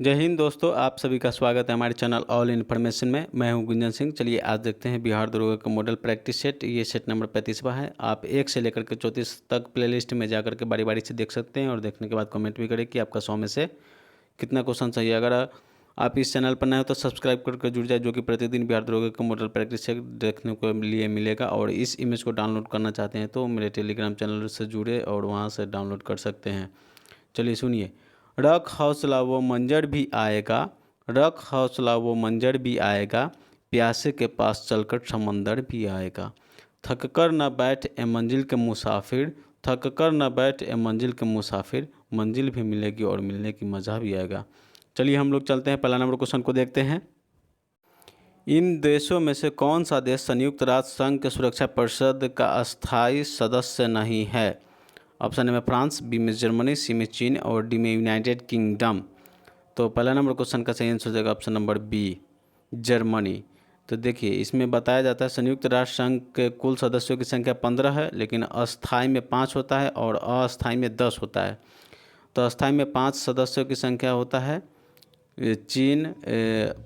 जय हिंद दोस्तों, आप सभी का स्वागत है हमारे चैनल ऑल इन्फॉर्मेशन में। मैं हूं गुंजन सिंह। चलिए आज देखते हैं बिहार दरोगा का मॉडल प्रैक्टिस सेट। ये सेट नंबर 35वां है। आप 1 से लेकर के 34 तक प्लेलिस्ट में जाकर के बारी बारी से देख सकते हैं और देखने के बाद कमेंट भी करें कि आपका 100 में से कितना क्वेश्चन सही है। अगर आप इस चैनल पर नए हो तो सब्सक्राइब करके जुड़ जाए, जो कि प्रतिदिन बिहार दरोगा का मॉडल प्रैक्टिस सेट देखने को लिए मिलेगा। और इस इमेज को डाउनलोड करना चाहते हैं तो मेरे टेलीग्राम चैनल से जुड़े और वहाँ से डाउनलोड कर सकते हैं। चलिए सुनिए। रख हौसला वो मंजर भी आएगा, रख हौसला वो मंजर भी आएगा, प्यासे के पास चलकर समंदर भी आएगा। थक कर न बैठ ए मंजिल के मुसाफिर, थक कर न बैठ ए मंजिल के मुसाफिर, मंजिल भी मिलेगी और मिलने की मज़ा भी आएगा। चलिए हम लोग चलते हैं, पहला नंबर क्वेश्चन को देखते हैं। इन देशों में से कौन सा देश संयुक्त राष्ट्र संघ के सुरक्षा परिषद का अस्थायी सदस्य नहीं है? ऑप्शन ए में फ्रांस, बी में जर्मनी, सी में चीन और डी में यूनाइटेड किंगडम। तो पहला नंबर क्वेश्चन का सही आंसर हो जाएगा ऑप्शन नंबर बी, जर्मनी। तो देखिए इसमें बताया जाता है संयुक्त राष्ट्र संघ के कुल सदस्यों की संख्या 15 है, लेकिन अस्थायी में 5 होता है और अस्थायी में 10 होता है। तो अस्थायी में 5 सदस्यों की संख्या होता है चीन,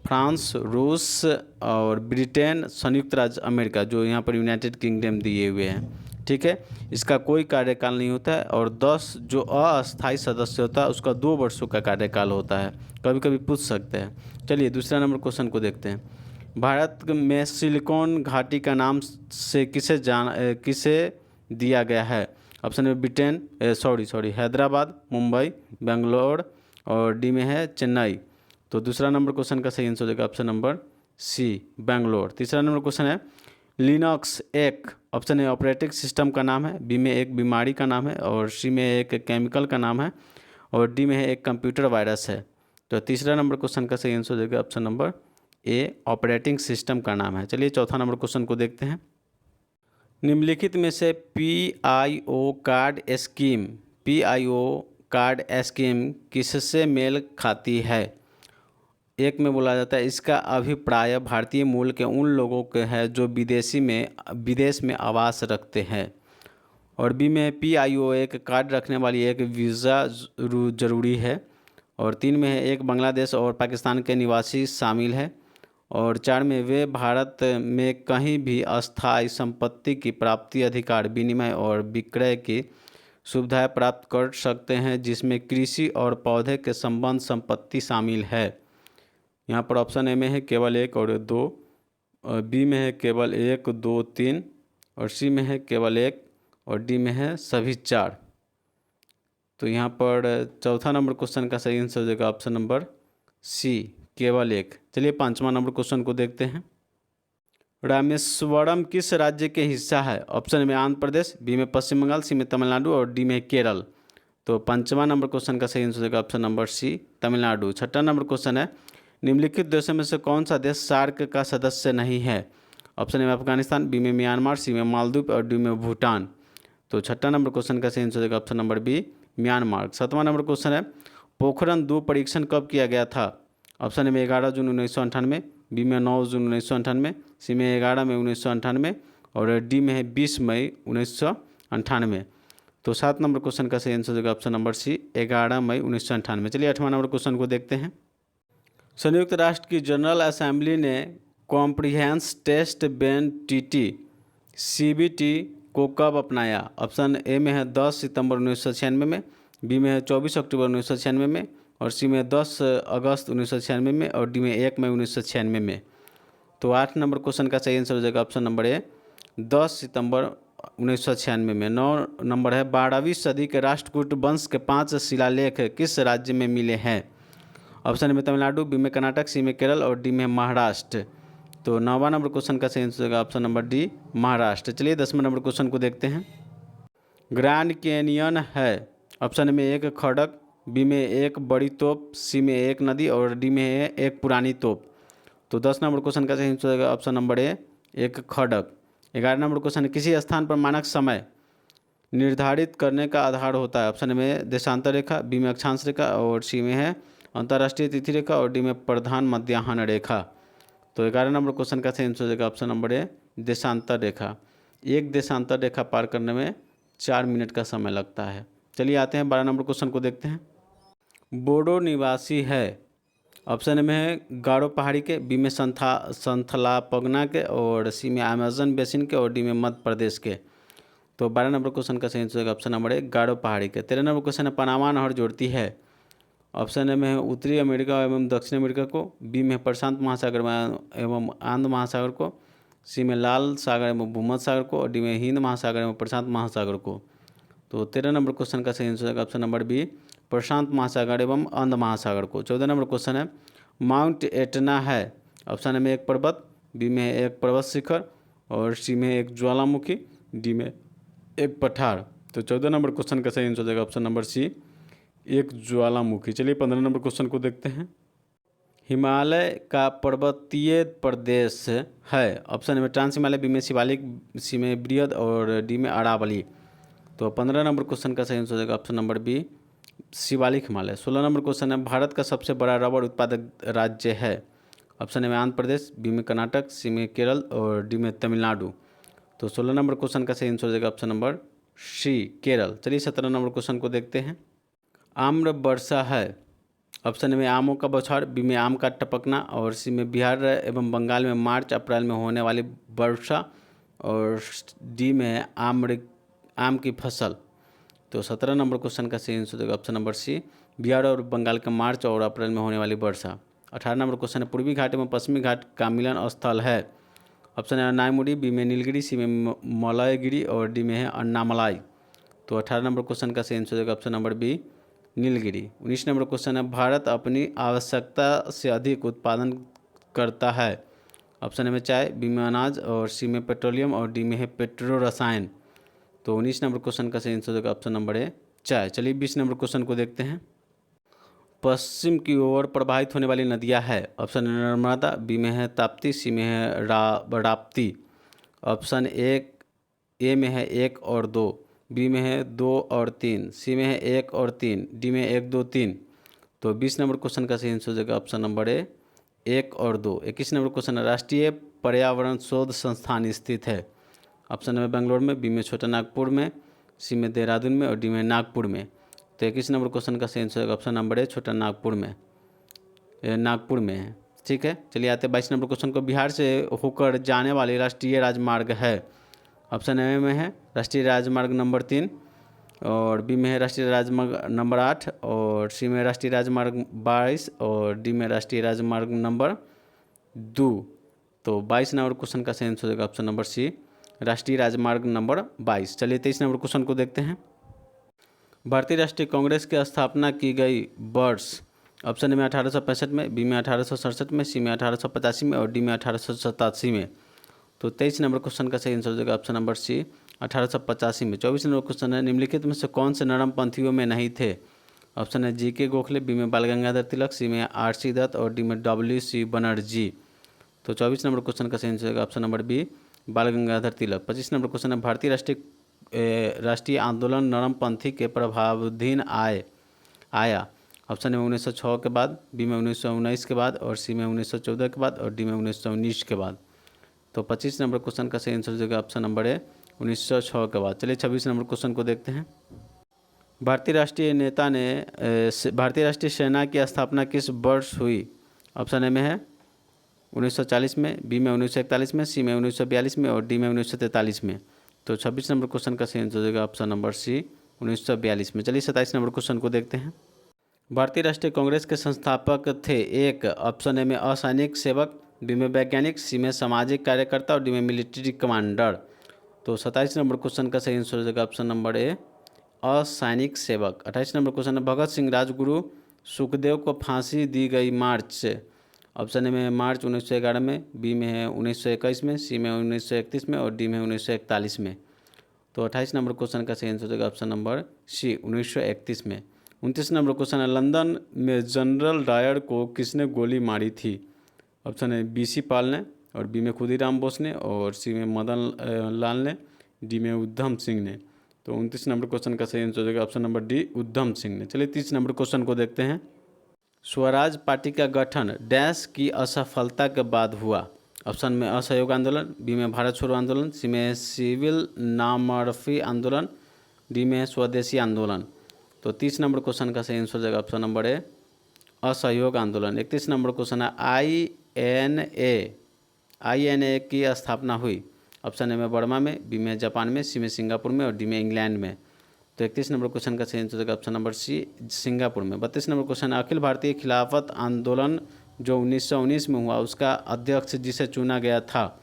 फ्रांस, रूस और ब्रिटेन, संयुक्त राज्य अमेरिका, जो यहाँ पर यूनाइटेड किंगडम दिए हुए हैं। ठीक है, इसका कोई कार्यकाल नहीं होता है। और 10 जो अस्थायी सदस्य होता है उसका 2 वर्षों का कार्यकाल होता है। कभी कभी पूछ सकते हैं। चलिए दूसरा नंबर क्वेश्चन को देखते हैं। भारत में सिलिकॉन घाटी का नाम से किसे दिया गया है? ऑप्शन में ब्रिटेन, सॉरी हैदराबाद, मुंबई, बेंगलोर और डी में है चेन्नई। तो दूसरा नंबर क्वेश्चन का सही आंसर हो जाएगा ऑप्शन नंबर सी, बेंगलोर। तीसरा नंबर क्वेश्चन है लिनक्स एक ऑप्शन ए ऑपरेटिंग सिस्टम का नाम है, बी में एक बीमारी का नाम है और सी में एक केमिकल का नाम है और डी में है एक कंप्यूटर वायरस है। तो तीसरा नंबर क्वेश्चन का सही आंसर हो जाएगा option number A, operating system का नाम है। चलिए चौथा नंबर क्वेश्चन को देखते हैं। निम्नलिखित में से PIO card scheme, PIO card scheme किससे मेल खाती है? एक में बोला जाता है इसका अभिप्राय भारतीय मूल के उन लोगों के है जो विदेश में आवास रखते हैं। और बी में PIO एक कार्ड रखने वाली एक वीज़ा जरूरी है। और 3 में है एक बांग्लादेश और पाकिस्तान के निवासी शामिल है। और 4 में वे भारत में कहीं भी अस्थायी संपत्ति की प्राप्ति, अधिकार, विनिमय और विक्रय की सुविधाएं प्राप्त कर सकते हैं, जिसमें कृषि और पौधे के संबंध संपत्ति शामिल है। यहाँ पर ऑप्शन ए में है केवल 1 और 2, और बी में है केवल 1, 2, 3 और सी में है केवल 1 और डी में है सभी 4। तो यहाँ पर चौथा नंबर क्वेश्चन का सही आंसर हो जाएगा ऑप्शन नंबर सी, केवल 1। चलिए पांचवा नंबर क्वेश्चन को देखते हैं। रामेश्वरम किस राज्य के हिस्सा है? ऑप्शन में आंध्र प्रदेश, बी में पश्चिम बंगाल, सी में तमिलनाडु और डी में केरल। तो पांचवा नंबर क्वेश्चन का सही आंसर हो जाएगा ऑप्शन नंबर सी, तमिलनाडु। छठा नंबर क्वेश्चन है निम्नलिखित देशों में से कौन सा देश सार्क का सदस्य नहीं है? ऑप्शन में अफगानिस्तान, बी में म्यांमार, सी में मालदीव और डी में भूटान। तो छठा नंबर क्वेश्चन का सही आंसर हो जाएगा ऑप्शन नंबर बी, म्यांमार। सातवां नंबर क्वेश्चन है पोखरण 2 परीक्षण कब किया गया था? ऑप्शन में 11 जून 1998, बी में 9 जून 1998, सी में 11 मई 1998 और डी में है 20 मई 1998। तो 7 नंबर क्वेश्चन का सही आंसर हो जाएगा ऑप्शन नंबर सी, 11 मई 1998। चलिए 8वां नंबर क्वेश्चन को देखते हैं। संयुक्त राष्ट्र की जनरल असेंबली ने कॉम्प्रिहेंस टेस्ट बैन TT CBT को कब अपनाया? ऑप्शन ए में है 10 सितंबर 1996 में, बी में है 24 अक्टूबर 1996 में और सी में 10 अगस्त 1996 में और डी में 1 मई 1996 में। तो 8 नंबर क्वेश्चन का सही आंसर हो जाएगा ऑप्शन नंबर ए, 10 सितंबर 1996 में। 9 नंबर है 12वीं सदी के राष्ट्रकूट वंश के 5 शिलालेख किस राज्य में मिले हैं? ऑप्शन में तमिलनाडु, बी में कर्नाटक, सी में केरल और डी में महाराष्ट्र। तो 9वां नंबर क्वेश्चन का सही आंसर होगा ऑप्शन नंबर डी, महाराष्ट्र। चलिए 10वें नंबर क्वेश्चन को देखते हैं। ग्रैंड कैनियन है ऑप्शन में एक खड़क, बी में एक बड़ी तोप, सी में एक नदी और डी में है एक पुरानी तोप। तो 10 नंबर क्वेश्चन का सही आंसर होगा ऑप्शन नंबर ए, एक खड़क। 11 नंबर क्वेश्चन है किसी स्थान पर मानक समय निर्धारित करने का आधार होता है? ऑप्शन में देशांतर रेखा, बी में अक्षांश रेखा और सी में है अंतर्राष्ट्रीय तिथि रेखा और डी में प्रधान मध्याह्न रेखा। तो 11 नंबर क्वेश्चन का सही आंसर हो जाएगा ऑप्शन नंबर ए, देशांतर रेखा। एक देशांतर रेखा पार करने में 4 मिनट का समय लगता है। चलिए आते हैं 12 नंबर क्वेश्चन को देखते हैं। बोडो निवासी है, ऑप्शन ए में है गारो पहाड़ी के, बी में संथलापगना के, और सी में अमेजन बेसिन के, और डी में मध्य प्रदेश के। तो 12 नंबर क्वेश्चन का सही आंसर होगा ऑप्शन नंबर ए गारो पहाड़ी के। 13 नंबर क्वेश्चन है पनामा नहर जोड़ती है। ऑप्शन ए में है उत्तरी अमेरिका एवं दक्षिण अमेरिका को, बी में प्रशांत महासागर एवं आंध्र महासागर को, सी में लाल सागर एवं भूमध्य सागर को, और डी में हिंद महासागर एवं प्रशांत महासागर को। तो 13 नंबर क्वेश्चन का सही आंसर होगा ऑप्शन नंबर बी प्रशांत महासागर एवं आंध्र महासागर को। 14 नंबर क्वेश्चन है माउंट एटना है। ऑप्शन ए में एक पर्वत, बी में एक पर्वत शिखर, और सी में एक ज्वालामुखी, डी में एक पठार। तो 14 नंबर क्वेश्चन का सही आंसर हो जाएगा ऑप्शन नंबर सी एक ज्वालामुखी। चलिए 15 नंबर क्वेश्चन को देखते हैं। हिमालय का पर्वतीय प्रदेश है। ऑप्शन में ट्रांस हिमालय, बी में शिवालिक, सी में बृहद, और डी में अरावली। तो 15 नंबर क्वेश्चन का सही आंसर हो जाएगा option number B Shivalik Himalaya. 16 number question है भारत का सबसे बड़ा रबर उत्पादक राज्य है। ऑप्शन ए में आंध्र प्रदेश, बी में कर्नाटक, सी में केरल, और डी में तमिलनाडु। तो 16 नंबर क्वेश्चन का सही आंसर हो जाएगा ऑप्शन नंबर सी केरल। चलिए 17 नंबर क्वेश्चन को देखते हैं। आम्र वर्षा है। ऑप्शन ए में आमों का बौछार, बी में आम का टपकना, और सी में बिहार एवं बंगाल में मार्च अप्रैल में होने वाली वर्षा, और डी में आम की फसल। तो 17 नंबर क्वेश्चन का सही आंसर होगा ऑप्शन नंबर सी बिहार और बंगाल का मार्च और अप्रैल में होने वाली वर्षा। 18 नंबर क्वेश्चन है पूर्वी घाट एवं पश्चिमी घाट का मिलन स्थल है। ऑप्शन है नायमुड़ी, बी में नीलगिरी, सी में मलयगिरी, और डी में है अन्नामलाई। तो 18 नंबर क्वेश्चन का सही आंसर होगा option number B Nilgiri. 19 number question है भारत अपनी आवश्यकता से अधिक उत्पादन करता है। ऑप्शन ए में चाय, बी में अनाज, और सी में पेट्रोलियम, और डी में है पेट्रो रसायन। तो 19 नंबर क्वेश्चन का सही आंसर होगा ऑप्शन नंबर ए चाय। चलिए 20 नंबर क्वेश्चन को देखते हैं। पश्चिम की ओर प्रवाहित होने वाली नदियां है। ऑप्शन ए नर्मदा, बी में है ताप्ती, सी में है राप्ती। ऑप्शन ए में है 1 और 2, बी में है 2 और 3, सी में है 1 और 3, डी में 1 2 3। तो 20 नंबर क्वेश्चन का सही आंसर हो जाएगा ऑप्शन नंबर ए 1 और 2। 21 नंबर क्वेश्चन है राष्ट्रीय पर्यावरण शोध संस्थान स्थित है। ऑप्शन में बेंगलोर में, बी में छोटा नागपुर में, सी में देहरादून में, और डी में नागपुर में। तो 21 नंबर क्वेश्चन का सही आंसर ऑप्शन नंबर ए छोटा नागपुर में है। ठीक है, चलिए आते हैं 22 नंबर क्वेश्चन को। बिहार से होकर जाने वाली राष्ट्रीय राजमार्ग है। ऑप्शन ए में है राष्ट्रीय राजमार्ग नंबर 3, और बी में है राष्ट्रीय राजमार्ग नंबर 8, और सी में राष्ट्रीय राजमार्ग 22, और डी में राष्ट्रीय राजमार्ग नंबर 2। तो 22 नंबर क्वेश्चन का सही आंसर होगा ऑप्शन नंबर सी राष्ट्रीय राजमार्ग नंबर 22। चलिए 23 नंबर क्वेश्चन को देखते हैं। भारतीय राष्ट्रीय कांग्रेस की स्थापना की गई वर्ष। ऑप्शन ए में 1865 में, बी में 1867 में, सी में 1885 में, और डी में 1887 में। तो 23 नंबर क्वेश्चन का सही आंसर हो जाएगा ऑप्शन नंबर सी 1885 में। 24 नंबर क्वेश्चन है निम्नलिखित में से कौन से नरम पंथियों में नहीं थे। ऑप्शन है जी के गोखले, बी में बाल गंगाधर तिलक, सी में आर.सी. दत्त, और डी में W.C. बनर्जी। तो 24 नंबर क्वेश्चन का सही आंसर होगा ऑप्शन नंबर बी बाल गंगाधर तिलक। 25 नंबर क्वेश्चन है भारतीय राष्ट्रीय आंदोलन नरमपंथी के प्रभावाधीन आया। ऑप्शन में 1906 के बाद, बी में 1919 के बाद, और सी में 1914 के बाद, और डी में 1919 के बाद। तो 25 नंबर क्वेश्चन का सही आंसर हो जाएगा ऑप्शन नंबर है 1906 के बाद। चलिए 26 नंबर क्वेश्चन को देखते हैं। भारतीय राष्ट्रीय सेना की स्थापना किस वर्ष हुई। ऑप्शन ए में है 1940 में, बी में 1941 में, सी में 1942 में, और डी में 1943 में। तो 26 नंबर क्वेश्चन का सही आंसर हो जाएगा ऑप्शन नंबर सी 1942 में। चलिए 27 नंबर क्वेश्चन को देखते हैं। भारतीय राष्ट्रीय कांग्रेस के संस्थापक थे। एक, ऑप्शन ए में असैनिक सेवक, बी में वैज्ञानिक, सी में सामाजिक कार्यकर्ता, और डी में मिलिट्री कमांडर। तो 27 नंबर क्वेश्चन का सही आंसर हो जाएगा ऑप्शन नंबर ए असैनिक सेवक। 28 नंबर क्वेश्चन है भगत सिंह राजगुरु सुखदेव को फांसी दी गई मार्च से। ऑप्शन ए में है मार्च 1911 में, बी में है 1921 में, सी में 1931 में, और डी में 1941 में। तो 28 नंबर क्वेश्चन का सही आंसर हो जाएगा ऑप्शन नंबर सी 1931 में। 29 नंबर क्वेश्चन है लंदन में जनरल डायर को किसने गोली मारी थी। ऑप्शन है BC पाल ने, और बी में खुदीराम बोस ने, और सी में मदन लाल ने, डी में उधम सिंह ने। तो 29 नंबर क्वेश्चन का सही आंसर हो जाएगा option number D Udham Singh ने। चलिए 30 नंबर क्वेश्चन को देखते हैं। स्वराज पार्टी का गठन डैश की असफलता के बाद हुआ। ऑप्शन में असहयोग आंदोलन, बी में भारत छोड़ो आंदोलन, सी में सिविल नामर्फी आंदोलन, डी में स्वदेशी आंदोलन। तो 30 नंबर क्वेश्चन का सही आंसर हो जाएगा ऑप्शन नंबर ए असहयोग आंदोलन। 31 नंबर क्वेश्चन है INA की स्थापना हुई। ऑप्शन ए में बर्मा में, बी में जापान में, सी में सिंगापुर में और डी में इंग्लैंड में। तो 31 नंबर क्वेश्चन का सही आंसर होगा ऑप्शन नंबर सी, सिंगापुर में। 32 नंबर क्वेश्चन है अखिल भारतीय खिलाफत आंदोलन जो 1919 में हुआ उसका अध्यक्ष जिसे चुना गया था।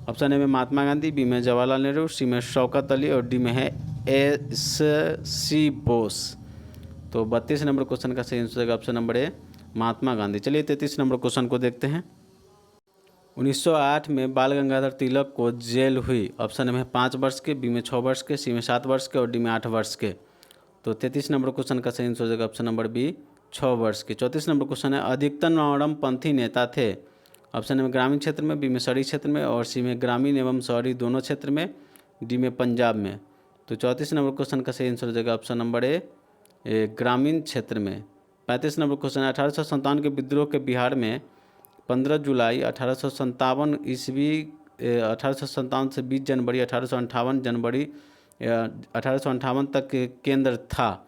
ऑप्शन ए में महात्मा गांधी, बी में जवाहरलाल नेहरू, सी में शौकत अली और डी में है SC बोस। तो 32 नंबर क्वेश्चन का सही आंसर होगा option number A, Mahatma Gandhi. चलिए 33 नंबर क्वेश्चन को देखते हैं। 1908 में बाल गंगाधर तिलक को जेल हुई। ऑप्शन में 5 वर्ष के, बी में 6 वर्ष के, सी में 7 वर्ष के और डी में 8 वर्ष के। तो 33 नंबर क्वेश्चन का सही आंसर हो जाएगा ऑप्शन नंबर बी, 6 वर्ष के। 34 नंबर क्वेश्चन है अधिकतम वामपंथी नेता थे। ऑप्शन में ग्रामीण क्षेत्र में, बी में शहरी क्षेत्र में और सी में ग्रामीण एवं शहरी दोनों क्षेत्र में, डी में पंजाब में। तो 34 नंबर क्वेश्चन का सही आंसर हो जाएगा ऑप्शन नंबर ए, ग्रामीण क्षेत्र में। 35 नंबर क्वेश्चन है 1857 के विद्रोह के बिहार में 15 जुलाई 1857 ईस्वी 1857 से 20 जनवरी 1858 तक केंद्र था।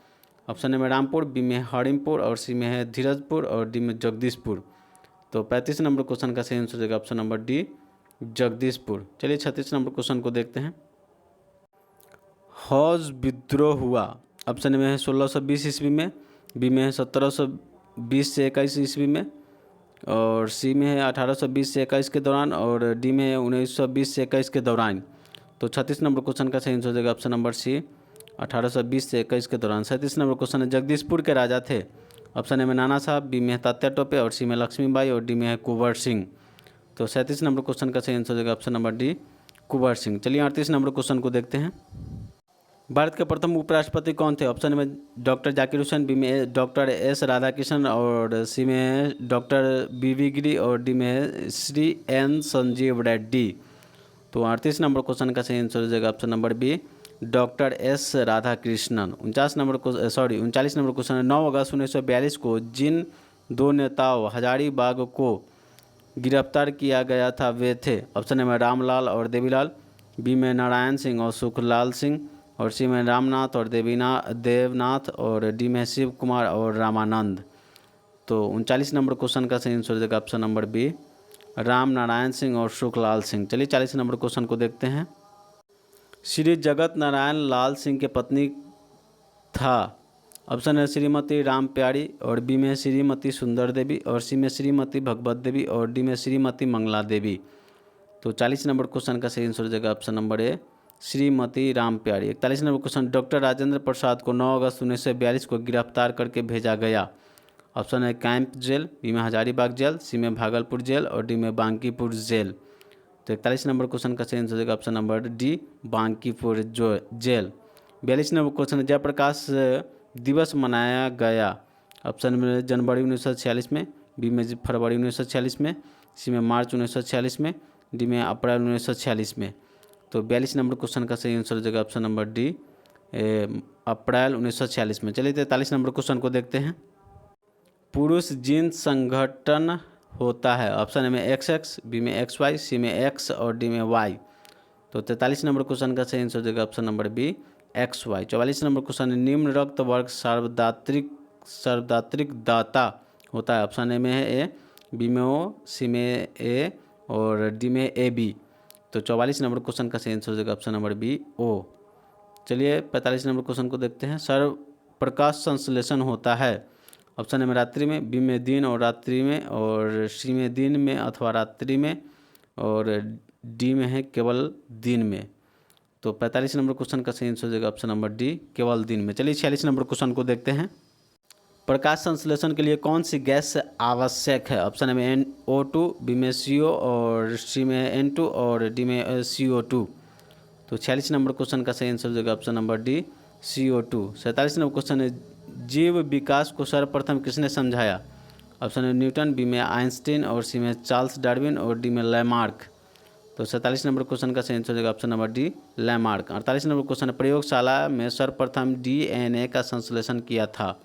ऑप्शन ए में रामपुर, बी में हरिमपुर और सी में है धीरजपुर और डी में जगदीशपुर। तो 35 नंबर क्वेश्चन का सही आंसर हो जाएगा ऑप्शन नंबर डी, जगदीशपुर। चलिए 36 नंबर क्वेश्चन को देखते हैं। हौज विद्रोह हुआ। ऑप्शन में है 1620 ईस्वी में, बी में है 1720 से 21 ईस्वी में और सी में है 1820 से 21 के दौरान और डी में है 1920 से 21 के दौरान। तो 36 नंबर क्वेश्चन का सही आंसर हो जाएगा ऑप्शन नंबर सी, 1820 से 21 के दौरान। 37 नंबर क्वेश्चन है जगदीशपुर के राजा थे। ऑप्शन ए में नाना साहब, बी में है तात्या टोपे और सी में लक्ष्मीबाई और डी में है कुंवर सिंह। तो 37 नंबर क्वेश्चन का सही आंसर हो जाएगा option number D, Kunwar Singh. चलिए 38 नंबर क्वेश्चन को देखते हैं। भारत के प्रथम उपराष्ट्रपति कौन थे। ऑप्शन में डॉक्टर जाकिर हुसैन, बी में डॉक्टर एस राधाकृष्णन और सी में डॉक्टर BV गिरी और डी में श्री N संजीव रेड्डी। तो 38 नंबर क्वेश्चन का सही आंसर हो जाएगा option number B, doctor S Radhakrishnan. 39 number question है 9 अगस्त 1942 को जिन 2 नेताओं हजारीबाग को गिरफ्तार किया गया था वे थे। ऑप्शन में रामलाल और देवीलाल, बी में नारायण सिंह और सुखलाल सिंह और सी में रामनाथ और देवनाथ और डी में शिव कुमार और रामानंद। तो 39 नंबर क्वेश्चन का सही आंसर हो जाएगा option number B, Ram Narayan Singh और सुखलाल सिंह। चलिए 40 नंबर क्वेश्चन को देखते हैं। श्री जगत नारायण लाल सिंह के पत्नी था। ऑप्शन है श्रीमती राम प्यारी और बी में श्रीमती सुंदर देवी और सी में श्रीमती भगवत देवी और डी में श्रीमती मंगला देवी। तो 40 नंबर क्वेश्चन का सही आंसर हो जाएगा option number A, Shrimati Ram प्यारी। 41 number question doctor Rajendra Prasad को 9 अगस्त 1942 को गिरफ्तार करके भेजा गया। ऑप्शन है कैंप जेल, बी में हजारीबाग जेल, सी में भागलपुर जेल और डी में बांकीपुर जेल। तो 41 नंबर क्वेश्चन का सही आंसर हो जाएगा option number D, Bankipur jail. 42 number question Jayaprakash दिवस मनाया गया। ऑप्शन में जनवरी 1946 में, बी में फरवरी 1946 में, सी में मार्च 1946 में, डी में अप्रैल 1946 में। तो 42 नंबर क्वेश्चन का सही आंसर हो जाएगा ऑप्शन नंबर डी, अप्रैल 1946 में। चलिए 43 नंबर क्वेश्चन को देखते हैं। पुरुष जींस संगठन होता है। ऑप्शन में XX, बी में XY, सी में X और डी में Y। तो 43 नंबर क्वेश्चन का सही आंसर हो जाएगा option number B, XY। 44 number question निम्न रक्त वर्ग सर्वदात्रिक दाता होता है। ऑप्शन ए में है ए, बी में O, सी में A और डी में AB। तो 44 नंबर क्वेश्चन का सही आंसर हो जाएगा ऑप्शन नंबर बी, O। चलिए 45 नंबर क्वेश्चन को देखते हैं। सर्व प्रकाश संश्लेषण होता है। ऑप्शन ए में रात्रि में, बी में दिन और रात्रि में और सी में दिन में अथवा रात्रि में और डी में है केवल दिन में। तो 45 नंबर क्वेश्चन का सही आंसर हो जाएगा ऑप्शन नंबर डी, केवल दिन में। चलिए 46 नंबर क्वेश्चन को देखते हैं। प्रकाश संश्लेषण के लिए कौन सी गैस आवश्यक है। ऑप्शन में NO2, बी में CO और सी में N2 और डी में CO2। तो 46 नंबर क्वेश्चन का सही आंसर हो जाएगा option number D, CO2। 47 number question है जीव विकास को सर्वप्रथम किसने समझाया। ऑप्शन है न्यूटन, बी में आइंस्टीन और सी में चार्ल्स डार्विन और डी में लैमार्क। तो 47 नंबर क्वेश्चन का सही आंसर हो जाएगा option number D, Lamarck. 48 number question है प्रयोगशाला में सर्वप्रथम DNA का संश्लेषण किया था।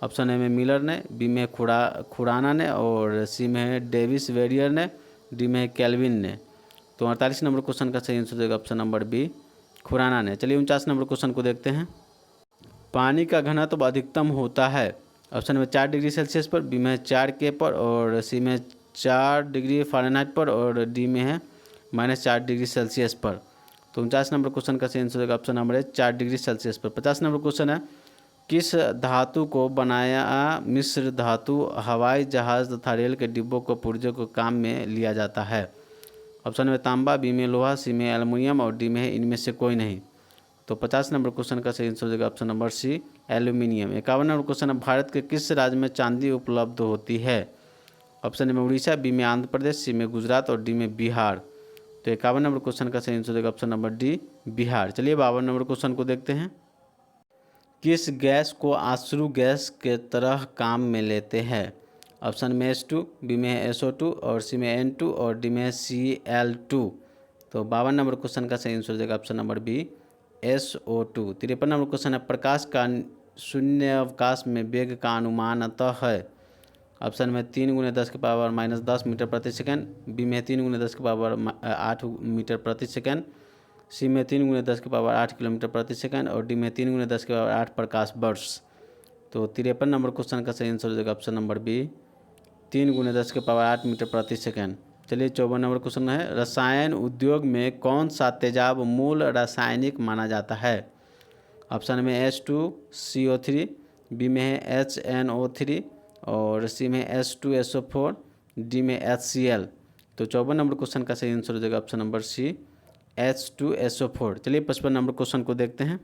ऑप्शन ए में मिलर ने, बी में खुराना ने और सी में है डेविस वेरियर ने, डी में है कैल्विन ने। तो 48 नंबर क्वेश्चन का सही आंसर हो जाएगा ऑप्शन नंबर बी, खुराना ने। चलिए 49 नंबर क्वेश्चन को देखते हैं। पानी का घनत्व अधिकतम होता है। ऑप्शन में 4 डिग्री सेल्सियस पर, बी में 4 के पर, और सी में 4 डिग्री फ़ारेनहाइट पर, और डी में है -4 डिग्री सेल्सियस पर। तो 49 नंबर क्वेश्चन का सही आंसर होगा ऑप्शन नंबर है 4 डिग्री सेल्सियस पर। 50 नंबर क्वेश्चन है, किस धातु को बनाया मिश्र धातु हवाई जहाज़ तथा रेल के डिब्बों को पुर्जों को काम में लिया जाता है? ऑप्शन में तांबा, बी में लोहा, सी में एल्युमिनियम, और डी में है इनमें से कोई नहीं। तो 50 नंबर क्वेश्चन का सही आंसर हो जाएगा option number C, aluminium. 51 number question है, भारत के किस राज्य में चांदी उपलब्ध होती है? ऑप्शन में उड़ीसा, बी में आंध्र प्रदेश, सी में गुजरात, और डी में बिहार। तो 51 नंबर क्वेश्चन का सही आंसर हो जाएगा ऑप्शन नंबर डी, बिहार। चलिए 52 नंबर क्वेश्चन को देखते हैं। किस गैस को आश्रु गैस के तरह काम में लेते हैं? ऑप्शन में H2, बी में SO2, और सी में N2, और डी में Cl2। तो 52 नंबर क्वेश्चन का सही आंसर हो जाएगा option number B, SO2। 53 number question है, प्रकाश का शून्य अवकाश में वेग का अनुमान अतः है? ऑप्शन में 3 × 10⁻−10 मीटर प्रति सेकंड, बी में 3 × 10⁸ मीटर प्रति सेकंड, सी में 3 × 10⁸ किलोमीटर प्रति सेकंड, और डी में 3 × 10⁸ प्रकाश वर्ष। तो 53 नंबर क्वेश्चन का सही आंसर हो जाएगा ऑप्शन नंबर बी, 3 × 10⁸ मीटर प्रति सेकंड। चलिए 54 नंबर क्वेश्चन है, रसायन उद्योग में कौन सा तेजाब मूल रासायनिक माना जाता है? ऑप्शन में H2CO3, बी में है HNO3, और सी में H2SO4, डी में HCl। तो 54 नंबर क्वेश्चन का सही आंसर हो जाएगा ऑप्शन नंबर सी, H2SO4। चलिए 55 नंबर क्वेश्चन को देखते हैं।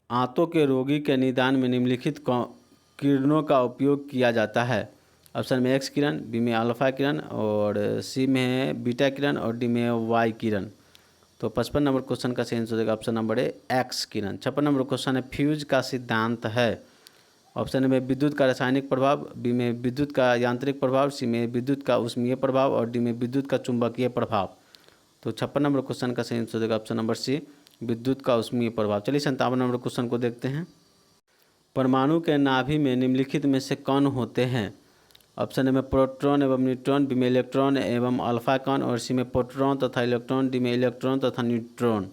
आंतों के रोगी के निदान में निम्नलिखित किरणों का उपयोग किया जाता है? ऑप्शन में एक्स किरण, बी में अल्फा किरण, और सी में है बीटा किरण, और डी में वाई किरण। तो 55 नंबर क्वेश्चन का सही आंसर हो जाएगा option number A, x Kiran. 56 number question है, फ्यूज का सिद्धांत है? ऑप्शन में विद्युत का रासायनिक प्रभाव, बी में विद्युत का यांत्रिक प्रभाव, सी में विद्युत का ऊष्मीय प्रभाव, और डी में विद्युत का चुंबकीय प्रभाव। तो 56 नंबर क्वेश्चन का सही आंसर हो जाएगा ऑप्शन नंबर सी, विद्युत का ऊष्मीय प्रभाव। चलिए 57 नंबर क्वेश्चन को देखते हैं। परमाणु के नाभि में निम्नलिखित में से कौन होते हैं? ऑप्शन में प्रोटॉन एवं न्यूट्रॉन, बी में इलेक्ट्रॉन एवं अल्फा कण, और सी में प्रोटॉन तथा इलेक्ट्रॉन, डी में इलेक्ट्रॉन तथा न्यूट्रॉन।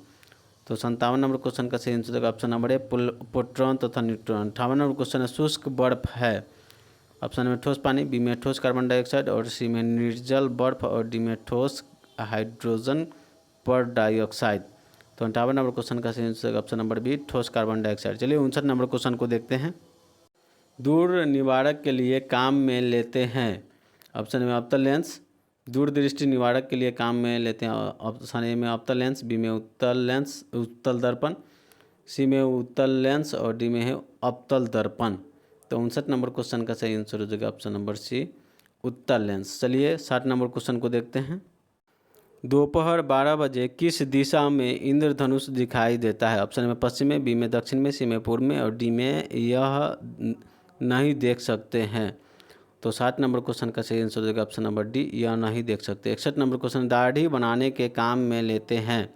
तो 57 नंबर क्वेश्चन का सही आंसर होगा ऑप्शन नंबर ए, प्रोटॉन तथा न्यूट्रॉन। 58 नंबर क्वेश्चन है, शुष्क बर्फ है? ऑप्शन में ठोस पानी, बी में ठोस कार्बन डाइऑक्साइड, और सी में निर्जल बर्फ, और डी में ठोस हाइड्रोजन पर डाइऑक्साइड। तो 58 नंबर क्वेश्चन का सही आंसर ऑप्शन नंबर बी, ठोस कार्बन डाइऑक्साइड। चलिए 59 नंबर क्वेश्चन को देखते हैं। दूर निवारक के लिए काम में लेते हैं? ऑप्शन में अवतल लेंस, दूरदृष्टि निवारक के लिए काम में लेते हैं। ऑप्शन ए में अवतल लेंस, बी में उत्तल दर्पण, सी में उत्तल लेंस, और डी में है अवतल दर्पण। तो 59 नंबर क्वेश्चन का सही आंसर हो जाएगा ऑप्शन नंबर सी, उत्तल लेंस। चलिए 60 नंबर क्वेश्चन को देखते हैं। दोपहर 12 बजे किस दिशा में इंद्रधनुष दिखाई देता है? ऑप्शन में पश्चिम में, बी में दक्षिण में, सी में पूर्व में, और डी में यह नहीं देख सकते हैं। तो 60 नंबर क्वेश्चन का सही आंसर हो जाएगा ऑप्शन नंबर डी, यह नहीं देख सकते। 61 नंबर क्वेश्चन, दाढ़ी बनाने के काम में लेते हैं?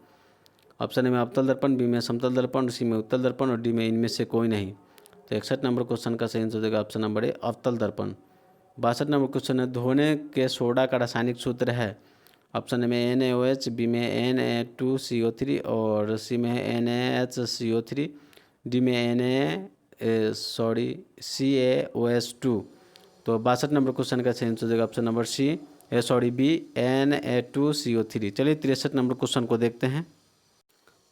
ऑप्शन में अवतल दर्पण, बी में समतल दर्पण, सी में उत्तल दर्पण, और डी में इनमें से कोई नहीं। तो 61 नंबर क्वेश्चन का सही आंसर हो जाएगा ऑप्शन नंबर ए, अवतल दर्पण। 62 नंबर क्वेश्चन है, धोने के सोडा का रासायनिक सूत्र है? ऑप्शन में NaOH, बी में Na2CO3, और सी में NaHCO3, डी में CaOH2। तो 62 नंबर क्वेश्चन का सही आंसर हो जाएगा ऑप्शन नंबर बी, Na2CO3। चलिए 63 नंबर क्वेश्चन को देखते हैं।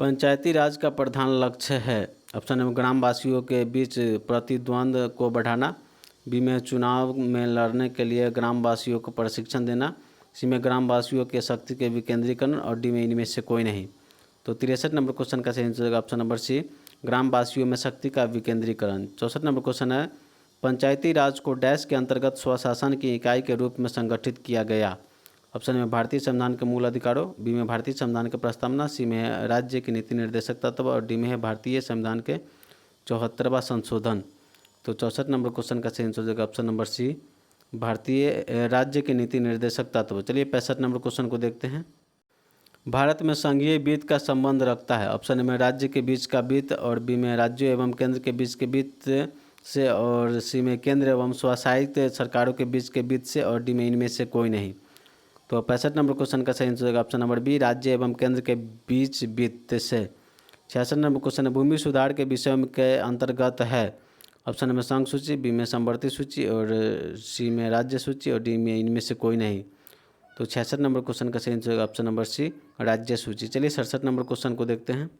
पंचायती राज का प्रधान लक्ष्य है? ऑप्शन में ग्रामवासियों के बीच प्रतिद्वंद्व को बढ़ाना, बी में चुनाव में लड़ने के लिए ग्रामवासियों को प्रशिक्षण देना, सी में ग्रामवासियों के शक्ति के विकेंद्रीकरण, और डी में इनमें से कोई नहीं। तो 63 नंबर क्वेश्चन का सही आंसर होगा ऑप्शन नंबर सी, ग्रामवासियों में शक्ति का विकेंद्रीकरण। 64 नंबर क्वेश्चन है, पंचायती राज को डैश के अंतर्गत स्वशासन की इकाई के रूप में संगठित किया गया? ऑप्शन में भारतीय संविधान के मूल अधिकारों, बी में भारतीय संविधान के प्रस्तावना, सी में है राज्य की नीति निर्देशक तत्व, और डी में है भारतीय संविधान के 74वां संशोधन। तो 64 नंबर क्वेश्चन का सही आंसर हो जाएगा ऑप्शन नंबर सी, भारतीय राज्य के नीति निर्देशक तत्व। चलिए 65 नंबर क्वेश्चन को देखते हैं। भारत में संघीय वित्त का संबंध रखता है? ऑप्शन में राज्य के बीच का वित्त, और बी में राज्यों एवं केंद्र के बीच के वित्त से, और सी में केंद्र एवं स्वशासित सरकारों के बीच के वित्त से, और डी में इनमें से कोई नहीं। तो 65 नंबर क्वेश्चन का सही आंसर होगा ऑप्शन नंबर बी, राज्य एवं केंद्र के बीच वित्त से। 66 नंबर क्वेश्चन है, भूमि सुधार के विषय के अंतर्गत है? ऑप्शन नंबर संघ सूची, बी में समवर्ती सूची और सी में राज्य सूची और डी में इनमें से कोई नहीं। तो 66 नंबर क्वेश्चन का सही आंसर होगा ऑप्शन नंबर सी, राज्य सूची। चलिए 67 नंबर क्वेश्चन को देखते हैं।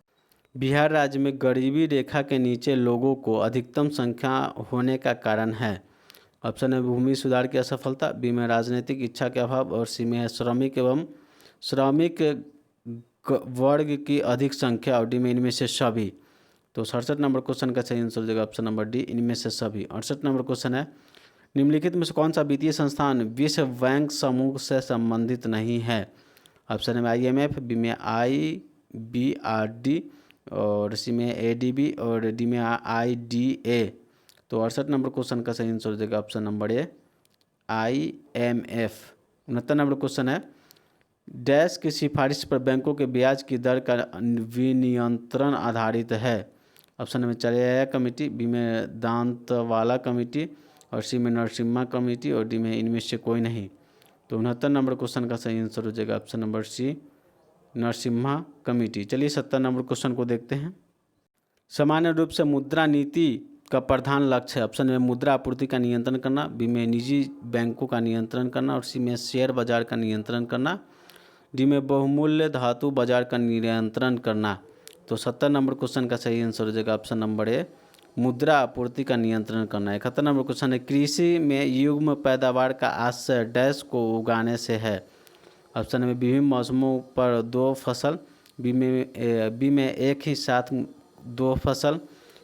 बिहार राज्य में गरीबी रेखा के नीचे लोगों को अधिकतम संख्या होने का कारण है। ऑप्शन है भूमि सुधार की असफलता, बी में राजनीतिक इच्छा के अभाव और सी में है श्रमिक वर्ग की अधिक संख्या और डी में इनमें से सभी। तो 67 नंबर क्वेश्चन का सही आंसर हो जाएगा ऑप्शन नंबर डी, इनमें से सभी। 68 नंबर क्वेश्चन है, निम्नलिखित में से कौन सा वित्तीय संस्थान विश्व बैंक समूह से संबंधित नहीं है। ऑप्शन है IMF, बी में IBRD और सी में ADB और डी में IDA। तो 68 नंबर क्वेश्चन का सही आंसर हो जाएगा option number A, IMF। 69 number question है, डैश की सिफारिश पर बैंकों के ब्याज की दर का विनियंत्रण आधारित है। ऑप्शन में चरैया कमेटी, बी में दांतवाला कमेटी और सी में नरसिम्हा कमेटी और डी में इनमें से कोई नहीं। तो 69 नंबर क्वेश्चन का सही आंसर हो जाएगा option number C, Narasimha committee. चलिए 70 नंबर क्वेश्चन को देखते हैं। सामान्य रूप से मुद्रा नीति का प्रधान लक्ष्य है। ऑप्शन में मुद्रा आपूर्ति का नियंत्रण करना, बी में निजी बैंकों का नियंत्रण करना और सी में शेयर बाजार का नियंत्रण करना, डी में बहुमूल्य धातु बाजार का नियंत्रण करना। तो 70 नंबर क्वेश्चन का सही आंसर हो जाएगा ऑप्शन नंबर ए, मुद्रा आपूर्ति का नियंत्रण करना। 71 नंबर क्वेश्चन है, कृषि में युग्म पैदावार का आशय डैश को उगाने से है। ऑप्शन में विभिन्न मौसमों पर दो फसल, बी में एक ही साथ दो फसल,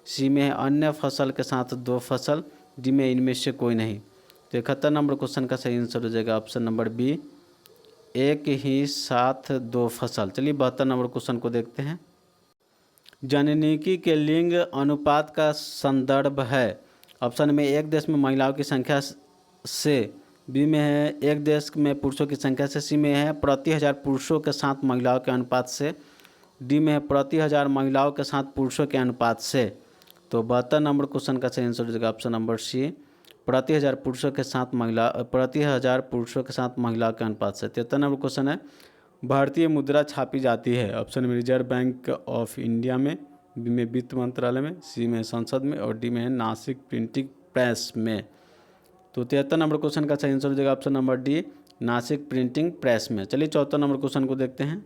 सी में अन्य फसल के साथ दो फसल, डी में इनमें से कोई नहीं। तो 71 नंबर क्वेश्चन का सही आंसर हो जाएगा ऑप्शन नंबर बी, एक ही साथ दो फसल। चलिए 72 नंबर क्वेश्चन को देखते हैं। जननिकी के लिंग अनुपात का संदर्भ है। ऑप्शन में एक देश में महिलाओं की संख्या से, बी में है एक देश में पुरुषों की संख्या से, सी में है प्रति 1000 पुरुषों के साथ महिलाओं के अनुपात से, डी में है प्रति 1000 महिलाओं के साथ पुरुषों के अनुपात से। तो 72 नंबर क्वेश्चन का सही आंसर हो जाएगा ऑप्शन नंबर सी, प्रति 1000 पुरुषों के साथ महिलाओं के अनुपात से। 73 नंबर क्वेश्चन है, भारतीय मुद्रा छापी जाती है। ऑप्शन में रिजर्व बैंक ऑफ इंडिया में, बी में वित्त मंत्रालय में, सी में संसद में और डी में है नासिक प्रिंटिंग प्रेस में। तो 73 नंबर क्वेश्चन का सही आंसर हो जाएगा option number D, Nashik printing press में। चलिए 74 नंबर क्वेश्चन को देखते हैं।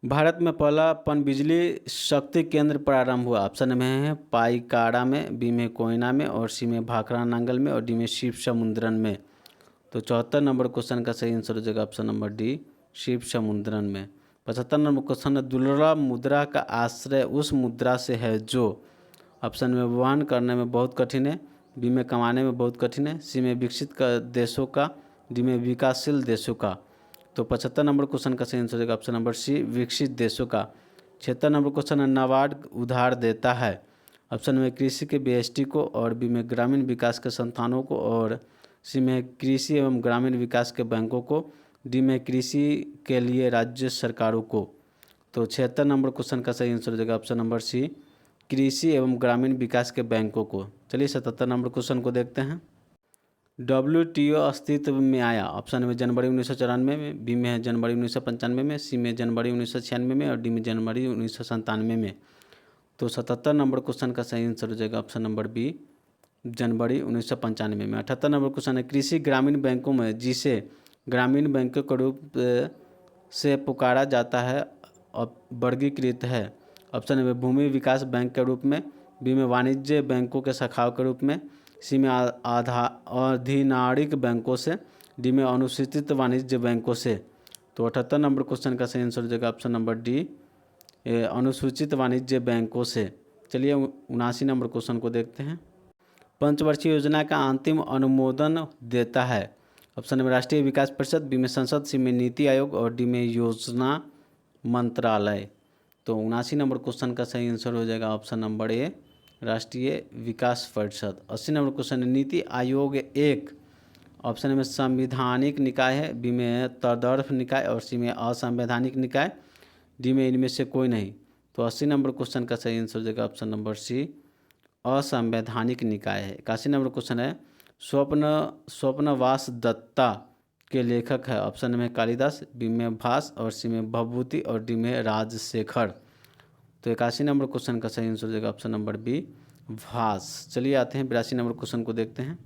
भारत में पहला पनबिजली शक्ति केंद्र प्रारंभ हुआ। ऑप्शन में है पाइकाड़ा में, बी में कोयना में और सी में भाखड़ा नांगल में और डी में शिव समुद्रन में। तो 74 नंबर क्वेश्चन का सही आंसर हो जाएगा ऑप्शन नंबर डी, शिव समुद्रन में। 75 नंबर क्वेश्चन है, दुर्लभ मुद्रा का आश्रय उस मुद्रा से है जो, ऑप्शन में वहन करने में बहुत कठिन है, बी में कमाने में बहुत कठिन है, सी में विकसित देशों का, डी में विकासशील देशों का। तो 75 नंबर क्वेश्चन का सही आंसर हो जाएगा ऑप्शन नंबर सी, विकसित देशों का। 76 नंबर क्वेश्चन है, नाबार्ड उधार देता है। ऑप्शन में कृषि के BST को और बी में ग्रामीण विकास के संस्थानों को और सी में कृषि एवं ग्रामीण विकास के बैंकों को, डी में कृषि के लिए राज्य सरकारों को। तो 76 नंबर क्वेश्चन का सही आंसर हो जाएगा ऑप्शन नंबर सी, कृषि एवं ग्रामीण विकास के बैंकों को। चलिए 77 नंबर क्वेश्चन को देखते हैं। WTO अस्तित्व में आया। ऑप्शन में जनवरी 1994 में, बी में है जनवरी 1995 में, सी में जनवरी 1996 में और डी में जनवरी 1997 में। तो 77 नंबर क्वेश्चन का सही आंसर हो जाएगा ऑप्शन नंबर बी, जनवरी 1995 में। 78 नंबर क्वेश्चन है, कृषि ग्रामीण बैंकों में जिसे ग्रामीण बैंकों के रूप से पुकारा जाता है वर्गीकृत है। ऑप्शन में भूमि विकास बैंक के रूप में, बी में वाणिज्य बैंकों के शाखाओं के रूप में, सी में अधिनारिक बैंकों से, डी में अनुसूचित वाणिज्य बैंकों से। तो 78 नंबर क्वेश्चन का सही आंसर हो जाएगा ऑप्शन नंबर डी, अनुसूचित वाणिज्य बैंकों से। चलिए 79 नंबर क्वेश्चन को देखते हैं। पंचवर्षीय योजना का अंतिम अनुमोदन देता है। ऑप्शन में राष्ट्रीय विकास परिषद, बी में संसद, सी में नीति आयोग और डी में योजना मंत्रालय। तो 79 नंबर क्वेश्चन का सही आंसर हो जाएगा ऑप्शन नंबर ए, राष्ट्रीय विकास परिषद। 80 नंबर क्वेश्चन है, नीति आयोग एक, ऑप्शन में संवैधानिक निकाय है, बी में तदर्थ निकाय और सी में असंवैधानिक निकाय, डी में इनमें से कोई नहीं। तो 80 नंबर क्वेश्चन का सही आंसर हो जाएगा ऑप्शन नंबर सी, असंवैधानिक निकाय है। 81 नंबर क्वेश्चन है, स्वप्नवास दत्ता के लेखक है। ऑप्शन में कालिदास, बी में भास और सी में भभूति और डी में राजशेखर। तो 81 नंबर क्वेश्चन का सही आंसर हो जाएगा ऑप्शन नंबर बी, भास। चलिए आते हैं 82 नंबर क्वेश्चन को देखते हैं।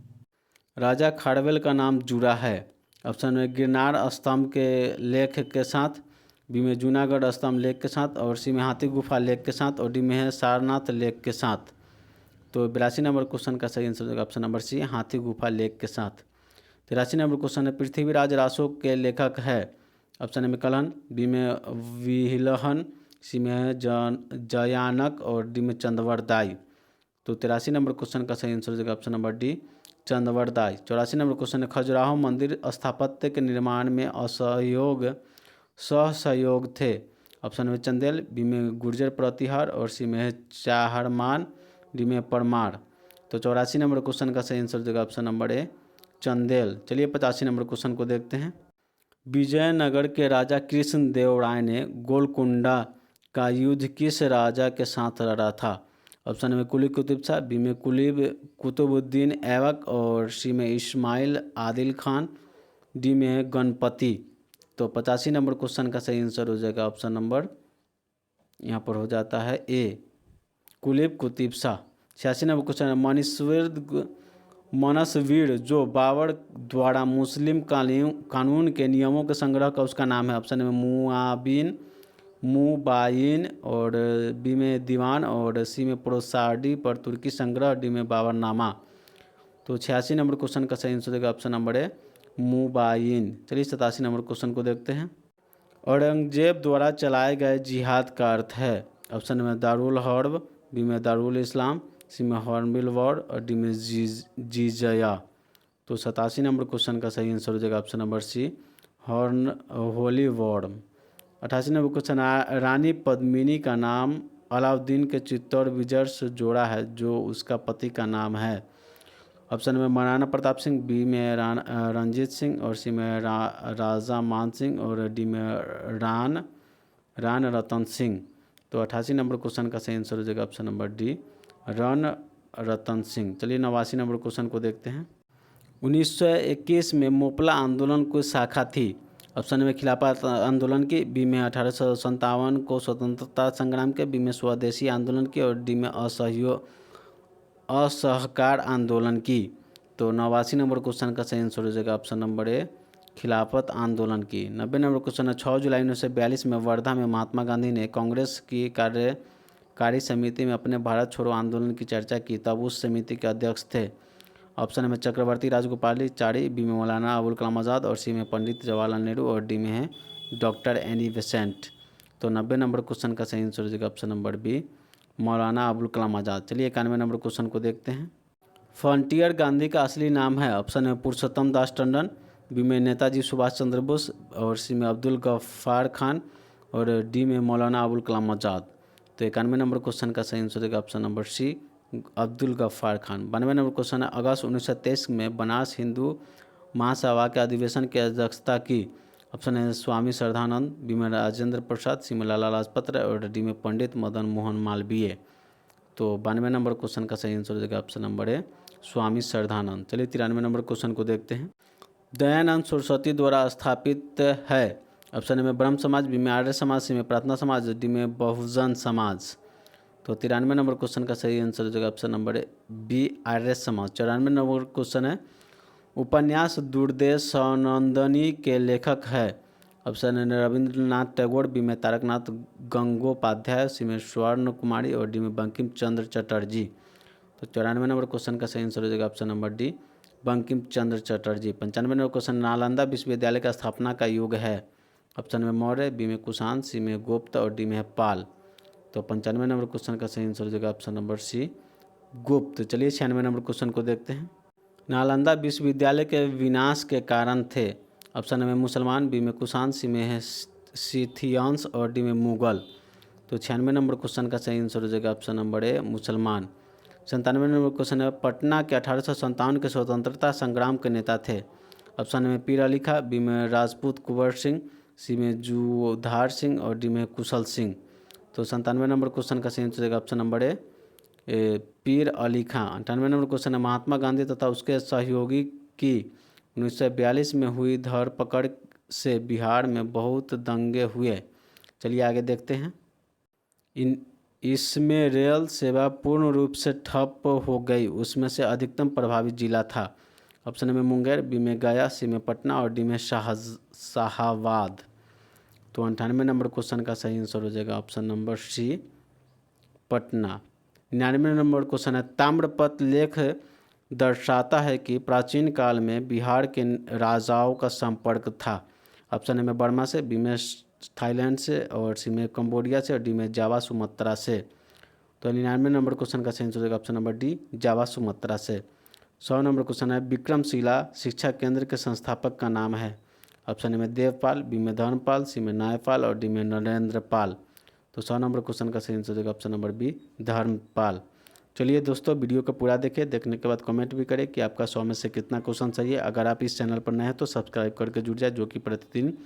राजा खारवेल का नाम जुड़ा है। ऑप्शन में गिरनार स्तंभ के लेख के साथ, बी में जूनागढ़ स्तंभ लेख के साथ, और सी में हाथी गुफा लेख के साथ, और डी में है सारनाथ लेख के साथ। तो 82 नंबर क्वेश्चन का सही आंसर होगा ऑप्शन नंबर सी, हाथी गुफा लेख के साथ। 83 नंबर क्वेश्चन है, पृथ्वीराज रासो के लेखक है। ऑप्शन ए में कलहन, बी में विलहन, सी में है जयानक, और डी में चंद्रवरदाई। तो 83 नंबर क्वेश्चन का सही आंसर हो जाएगा option number D, Chand Bardai. 84 number question है, खजुराहो मंदिर स्थापत्य के निर्माण में सहसहयोग थे। ऑप्शन में चंदेल, बी में गुर्जर प्रतिहार, और सी में है चाहरमान, डी में परमार। तो 84 नंबर क्वेश्चन का सही आंसर हो जाएगा ऑप्शन नंबर ए, चंदेल। चलिए 85 नंबर क्वेश्चन को देखते हैं। विजयनगर के राजा कृष्ण देव राय ने गोलकुंडा का युद्ध किस राजा के साथ लड़ा था। ऑप्शन में कुली कुतुब शाह, बी में कुलीब कुतुबुद्दीन ऐबक, और सी में इस्माइल आदिल खान, डी में है गणपति। तो 85 नंबर क्वेश्चन का सही आंसर हो जाएगा ऑप्शन नंबर यहाँ पर हो जाता है ए, कुलीब कुतुब शाह। 86 नंबर क्वेश्चन है, मनसवीर जो बाबर द्वारा मुस्लिम कानून के नियमों के संग्रह का उसका नाम है। ऑप्शन में मुबाइन, और बी में दीवान, और सी में प्रोसाडी पर तुर्की संग्रह, डी में बाबरनामा। तो 86 नंबर क्वेश्चन का सही आंसर देगा ऑप्शन नंबर है मुबाइन। चलिए 87 नंबर क्वेश्चन को देखते हैं। औरंगजेब द्वारा चलाए गए जिहाद का अर्थ है। ऑप्शन में दारुल हर्ब, बी में दारुल इस्लाम, सी में हॉर्नबिल वॉर, और डी में जीजया। तो 87 नंबर क्वेश्चन का सही आंसर हो जाएगा option number C, holy war. 88 number question, Rani Padmini का नाम अलाउद्दीन के चित्तौड़ विजय से जोड़ा है जो उसका पति का नाम है। ऑप्शन में महाराणा प्रताप सिंह, बी में रंजीत सिंह, और सी में राजा मान सिंह, और डी में रान रतन सिंह। तो 88 नंबर क्वेश्चन का सही आंसर हो जाएगा option number D, run Ratan Singh. चलिए 89 नंबर क्वेश्चन को देखते हैं। 1921 में मोपला आंदोलन की शाखा थी। ऑप्शन में खिलाफत आंदोलन की, बी में 1857 को स्वतंत्रता संग्राम के, बी में स्वदेशी आंदोलन की, और डी में असहकार आंदोलन की। तो 89 नंबर क्वेश्चन का सही आंसर हो जाएगा ऑप्शन नंबर ए, खिलाफत आंदोलन की। 90 नंबर क्वेश्चन है, 6 जुलाई 1942 में वर्धा में महात्मा गांधी ने कांग्रेस की कार्यकारी समिति में अपने भारत छोड़ो आंदोलन की चर्चा की, तब उस समिति के अध्यक्ष थे। ऑप्शन में चक्रवर्ती राजगोपालाचारी, बी में मौलाना अबुल कलाम आज़ाद, और सी में पंडित जवाहरलाल नेहरू, और डी में है डॉक्टर एनी बेसेंट। तो 90 नंबर क्वेश्चन का सही आंसर हो जाएगा option number B, Maulana Abul Kalam Azad. चलिए 91 नंबर क्वेश्चन को देखते हैं। फ्रंटियर गांधी का असली नाम है। ऑप्शन में पुरुषोत्तम दास टंडन, बी में नेताजी सुभाष चंद्र बोस, और सी में अब्दुल गफ्फार खान, और डी में मौलाना अबुल कलाम आज़ाद। तो 91 नंबर क्वेश्चन का सही आंसर होगा option number C, Abdul Ghaffar Khan. 92 number question है, अगस्त 1923 में बनास हिंदू महासभा के अधिवेशन की अध्यक्षता की। ऑप्शन है स्वामी श्रद्धानंद, बी में राजेंद्र प्रसाद, सी में लाला लाजपत राय, और डी में पंडित मदन मोहन मालवीय। तो 92 नंबर क्वेश्चन का सही आंसर हो जाएगा ऑप्शन नंबर है स्वामी श्रद्धानंद। चलिए 93 नंबर क्वेश्चन को देखते हैं। दयानंद सरस्वती द्वारा स्थापित है। ऑप्शन में ब्रह्म समाज, बी में आर्य समाज, सी में प्रार्थना समाज, डी में बहुजन समाज। तो 93 नंबर क्वेश्चन का सही आंसर हो जाएगा ऑप्शन नंबर है B, Arya Samaj. 94 number question है, उपन्यास दुर्देश नंदनी के लेखक है। ऑप्शन है रविंद्रनाथ टैगोर, बी में तारकनाथ गंगोपाध्याय, सी में स्वर्ण कुमारी, और डी में बंकिम चंद्र चटर्जी। तो 94 नंबर क्वेश्चन का सही आंसर हो जाएगा option number D, Bankim Chandra Chatterjee. 95 number question, Nalanda विश्वविद्यालय का स्थापना का युग है। ऑप्शन में मौर्य, बी में कुषाण, सी में गुप्त, और डी में है पाल। तो 95 नंबर क्वेश्चन का सही आंसर हो जाएगा ऑप्शन नंबर सी, गुप्त। चलिए 96 नंबर क्वेश्चन को देखते हैं। नालंदा विश्वविद्यालय के विनाश के कारण थे। ऑप्शन में मुसलमान, बी में कुषाण, सी में है सिथियंस, और डी में मुगल। तो 96 नंबर क्वेश्चन का सही आंसर हो जाएगा ऑप्शन नंबर ए, मुसलमान। 97 नंबर क्वेश्चन है, पटना के 1857 के स्वतंत्रता संग्राम के नेता थे। ऑप्शन में पीर अली खां, बी में राजपूत कुंवर सिंह, सी में जुधार सिंह, और डी में कुशल सिंह। तो 97 नंबर क्वेश्चन का सही आंसर हो जाएगा option number A, Pir Ali Khan. 98 number question है, महात्मा गांधी तथा उसके सहयोगी की 1942 में हुई धरपकड़ से बिहार में बहुत दंगे हुए। चलिए आगे देखते हैं। इसमें रेल सेवा पूर्ण रूप से ठप हो गई, उसमें से अधिकतम प्रभावित जिला था। ऑप्शन ए में मुंगेर, बी में गया, सी में पटना और डी में शाहाबाद। तो 98 नंबर क्वेश्चन का सही आंसर हो जाएगा option number C, Patna. 99 number question है, ताम्रपत्र लेख दर्शाता है कि प्राचीन काल में बिहार के राजाओं का संपर्क था। ऑप्शन ए में बर्मा से, बी में थाईलैंड से और सी में कंबोडिया से और डी में जावा सुमात्रा से। तो 99 नंबर क्वेश्चन का सही आंसर हो जाएगा option number D, Java Sumatra से। 100 नंबर क्वेश्चन है, विक्रमशिला शिक्षा केंद्र के संस्थापक का नाम है। ऑप्शन ए में देवपाल, बी में धर्मपाल, सी में नायपाल और डी में नरेंद्रपाल। तो 100 नंबर क्वेश्चन का सही आंसर हो जाएगा ऑप्शन नंबर बी, धर्मपाल। चलिए दोस्तों, वीडियो को पूरा देखें, देखने के बाद कमेंट भी करें कि आपका 100 में से कितना क्वेश्चन सही है। अगर आप इस चैनल पर नए हैं तो सब्सक्राइब करके जुड़ जाए, जो कि प्रतिदिन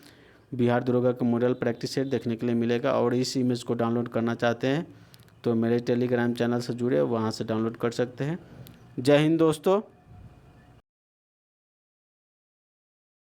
बिहार दरोगा का मॉडल प्रैक्टिस सेट देखने के लिए मिलेगा। और इस इमेज को डाउनलोड करना चाहते हैं तो मेरे टेलीग्राम चैनल से जुड़े, वहाँ से डाउनलोड कर सकते हैं। जय हिंद दोस्तों।